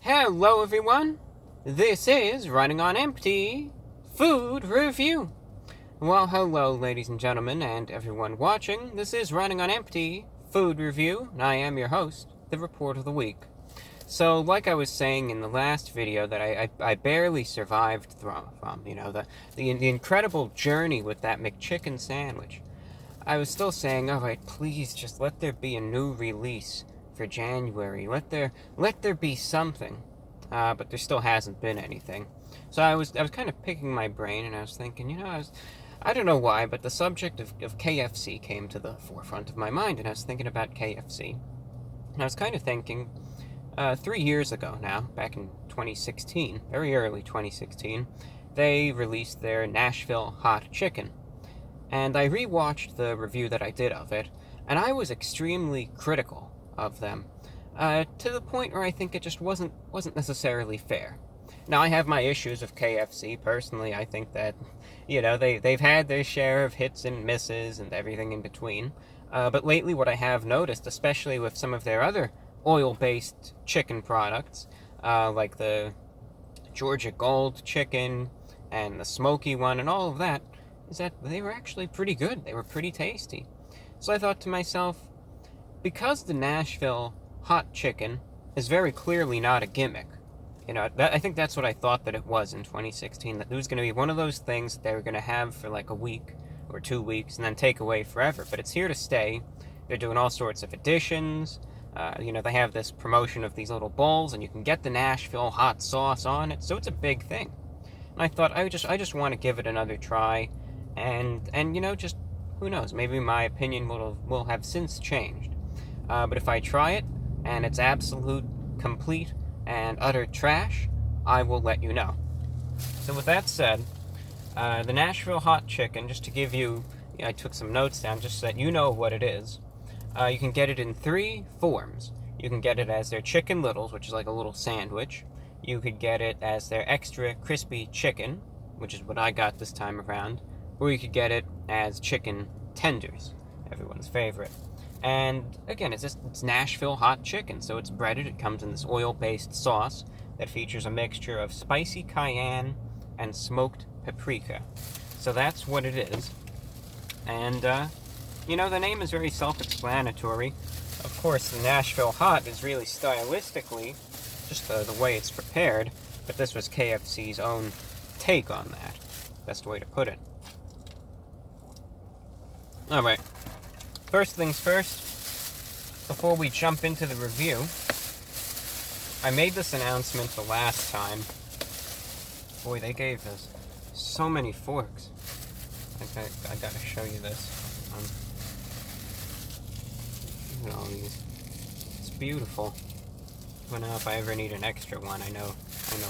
Hello everyone, this is Running on Empty Food Review. Well, hello ladies and gentlemen and everyone watching, this is Running on Empty Food Review, and I am your host, the Report of the Week. So, like I was saying in the last video that I barely survived from the incredible journey with that McChicken sandwich, I was still saying, alright, please just let there be a new release for January. Let there be something. But there still hasn't been anything. So I was kind of picking my brain, and I was thinking, I don't know why, but the subject of KFC came to the forefront of my mind, and I was thinking about KFC. And I was kind of thinking, 3 years ago now, back in 2016, very early 2016, they released their Nashville Hot Chicken. And I rewatched the review that I did of it, and I was extremely critical of them, to the point where I think it just wasn't necessarily fair. Now, I have my issues with KFC. Personally, I think that, they've had their share of hits and misses and everything in between. But lately what I have noticed, especially with some of their other oil-based chicken products, like the Georgia Gold chicken and the smoky one and all of that, is that they were actually pretty good. They were pretty tasty. So I thought to myself, because the Nashville Hot Chicken is very clearly not a gimmick, I think that's what I thought that it was in 2016, that it was going to be one of those things that they were going to have for like a week or 2 weeks and then take away forever. But it's here to stay. They're doing all sorts of additions. They have this promotion of these little bowls, and you can get the Nashville hot sauce on it, so it's a big thing. And I thought I just want to give it another try, and just who knows, maybe my opinion will have since changed. But if I try it and it's absolute, complete, and utter trash, I will let you know. So with that said, the Nashville Hot Chicken, just to give you, I took some notes down just so that you know what it is. You can get it in 3 forms. You can get it as their Chicken Littles, which is like a little sandwich. You could get it as their Extra Crispy Chicken, which is what I got this time around. Or you could get it as Chicken Tenders, everyone's favorite. And again, it's Nashville Hot Chicken, so it's breaded. It comes in this oil-based sauce that features a mixture of spicy cayenne and smoked paprika. So that's what it is. And, the name is very self-explanatory. Of course, the Nashville Hot is really stylistically just the way it's prepared, but this was KFC's own take on that. Best way to put it. Alright. First things first, before we jump into the review, I made this announcement the last time. Boy, they gave us so many forks. I gotta show you this. Look at all these. It's beautiful. Well, now if I ever need an extra one, I know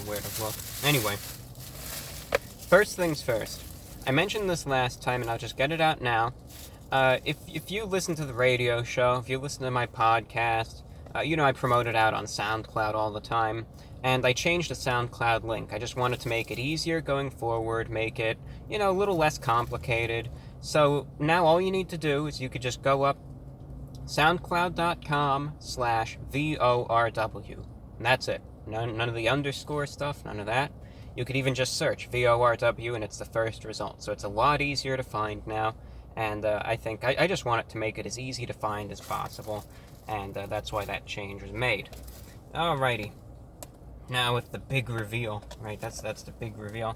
where to look. Anyway, first things first. I mentioned this last time, and I'll just get it out now. If you listen to the radio show, if you listen to my podcast, I promote it out on SoundCloud all the time, and I changed the SoundCloud link. I just wanted to make it easier going forward, make it, a little less complicated. So now all you need to do is you could just go up soundcloud.com/VORW, and that's it. None of the underscore stuff, none of that. You could even just search VORW, and it's the first result. So it's a lot easier to find now. And I think I just want it to make it as easy to find as possible, and that's why that change was made. Alrighty. Now with the big reveal, right? That's the big reveal.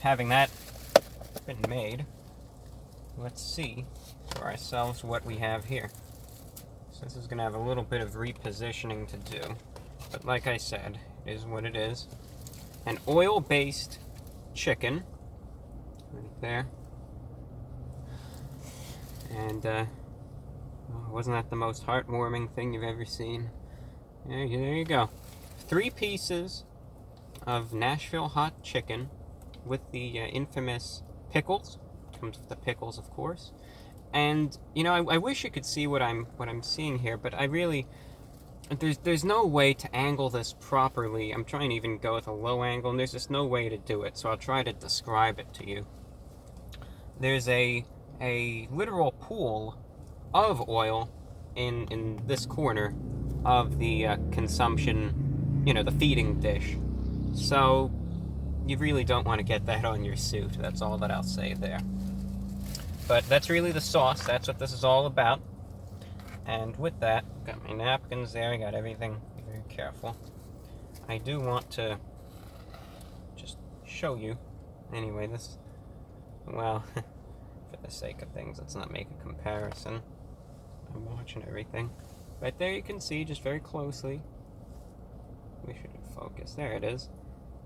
Having that been made, let's see for ourselves what we have here. So this is going to have a little bit of repositioning to do, but like I said, it is what it is. An oil-based chicken, right there. And, wasn't that the most heartwarming thing you've ever seen? There you go. 3 pieces of Nashville Hot Chicken with the infamous pickles. Comes with the pickles, of course. And, I wish you could see what I'm seeing here, but I really... There's no way to angle this properly. I'm trying to even go with a low angle, and there's just no way to do it, so I'll try to describe it to you. There's a literal pool of oil in this corner of the consumption the feeding dish. So you really don't want to get that on your suit. That's all that I'll say there. But that's really the sauce. That's what this is all about. And with that, got my napkins there. I got everything. Be very careful. I do want to just show you. Anyway, well, for the sake of things, let's not make a comparison. I'm watching everything. Right there you can see, just very closely. We should focus. There it is.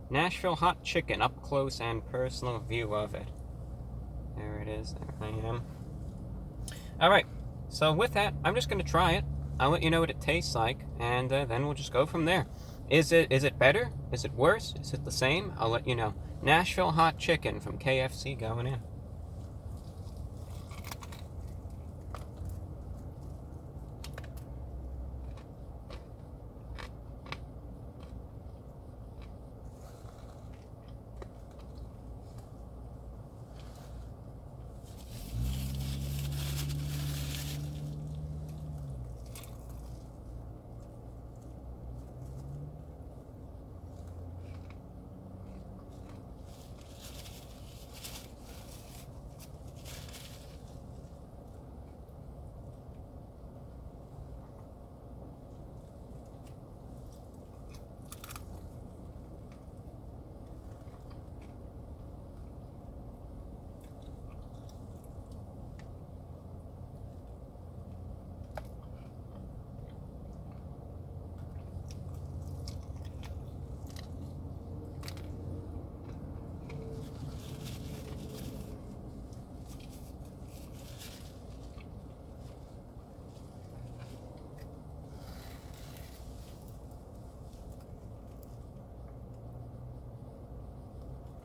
Nashville Hot Chicken, up close and personal view of it. There it is. There I am. Alright, so with that, I'm just going to try it. I'll let you know what it tastes like, and then we'll just go from there. Is it better? Is it worse? Is it the same? I'll let you know. Nashville Hot Chicken from KFC going in.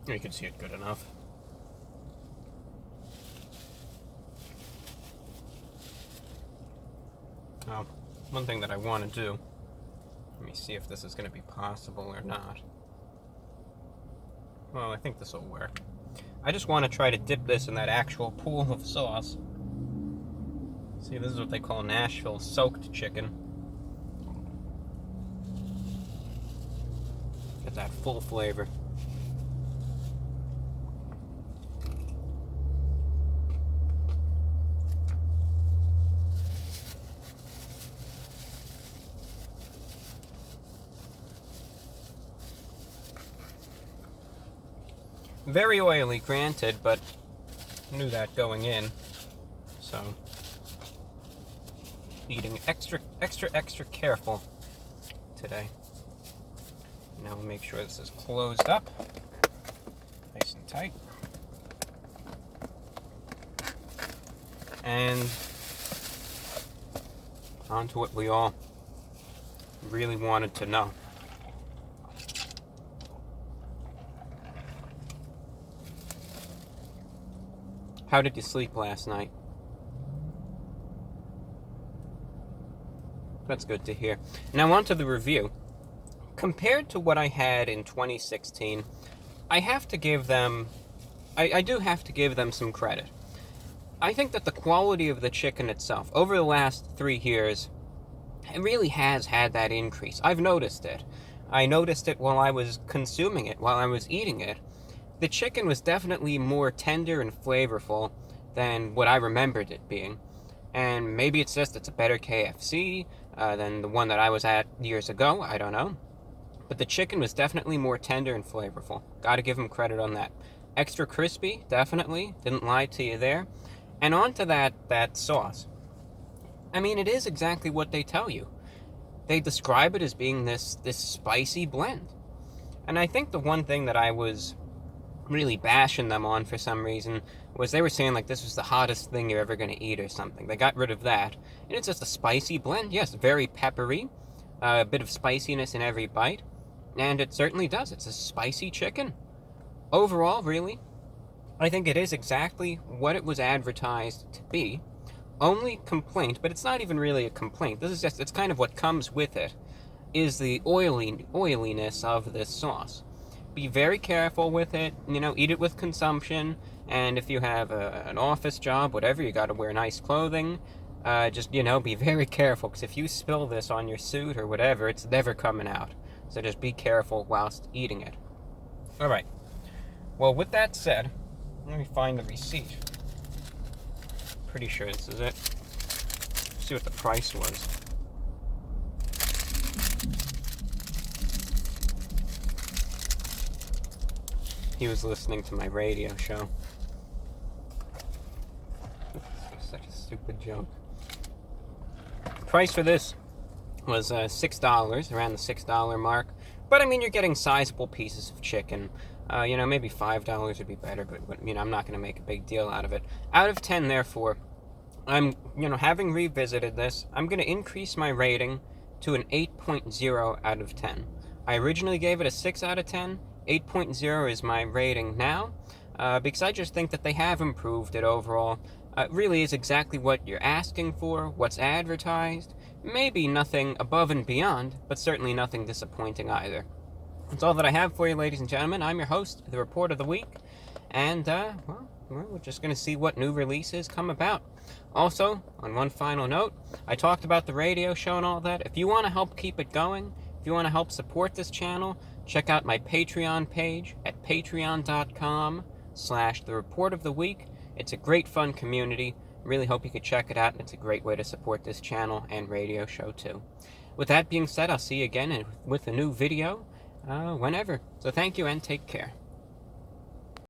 You can see it good enough. Now, one thing that I want to do, let me see if this is going to be possible or not. Well, I think this will work. I just want to try to dip this in that actual pool of sauce. See, this is what they call Nashville soaked chicken. Get that full flavor. Very oily, granted, but knew that going in. So, eating extra careful today. Now we'll make sure this is closed up, nice and tight. And on to what we all really wanted to know. How did you sleep last night? That's good to hear. Now on to the review. Compared to what I had in 2016, I have to give them... I do have to give them some credit. I think that the quality of the chicken itself, over the last 3 years, it really has had that increase. I've noticed it. I noticed it while I was consuming it, while I was eating it. The chicken was definitely more tender and flavorful than what I remembered it being. And maybe it's just it's a better KFC than the one that I was at years ago, I don't know. But the chicken was definitely more tender and flavorful. Gotta give them credit on that. Extra crispy, definitely. Didn't lie to you there. And on to that sauce. I mean, it is exactly what they tell you. They describe it as being this spicy blend. And I think the one thing that I was really bashing them on for some reason was they were saying like this was the hottest thing you're ever going to eat or something. They got rid of that. And it's just a spicy blend. Yes, very peppery. A bit of spiciness in every bite. And it certainly does. It's a spicy chicken. Overall, really, I think it is exactly what it was advertised to be. Only complaint, but it's not even really a complaint. This is just, it's kind of what comes with it, is the oiliness of this sauce. Be very careful with it, eat it with consumption, and if you have an office job, whatever, you gotta wear nice clothing, just, be very careful, because if you spill this on your suit or whatever, it's never coming out. so just be careful whilst eating it. Alright, well, with that said, let me find the receipt. Pretty sure this is it. See what the price was. He was listening to my radio show. Such a stupid joke. Price for this was $6, around the $6 mark. But I mean, you're getting sizable pieces of chicken. Maybe $5 would be better, but I'm not going to make a big deal out of it. Out of 10, therefore, I'm, having revisited this, I'm going to increase my rating to an 8.0 out of 10. I originally gave it a 6 out of 10. 8.0 is my rating now, because I just think that they have improved it overall. It really is exactly what you're asking for, what's advertised. Maybe nothing above and beyond, but certainly nothing disappointing either. That's all that I have for you, ladies and gentlemen. I'm your host, the Report of the Week, and, we're just going to see what new releases come about. Also, on one final note, I talked about the radio show and all that. If you want to help keep it going, if you want to help support this channel, check out my Patreon page at patreon.com/thereportoftheweek. It's a great fun community. Really hope you could check it out. It's a great way to support this channel and radio show too. With that being said, I'll see you again with a new video whenever. So thank you and take care.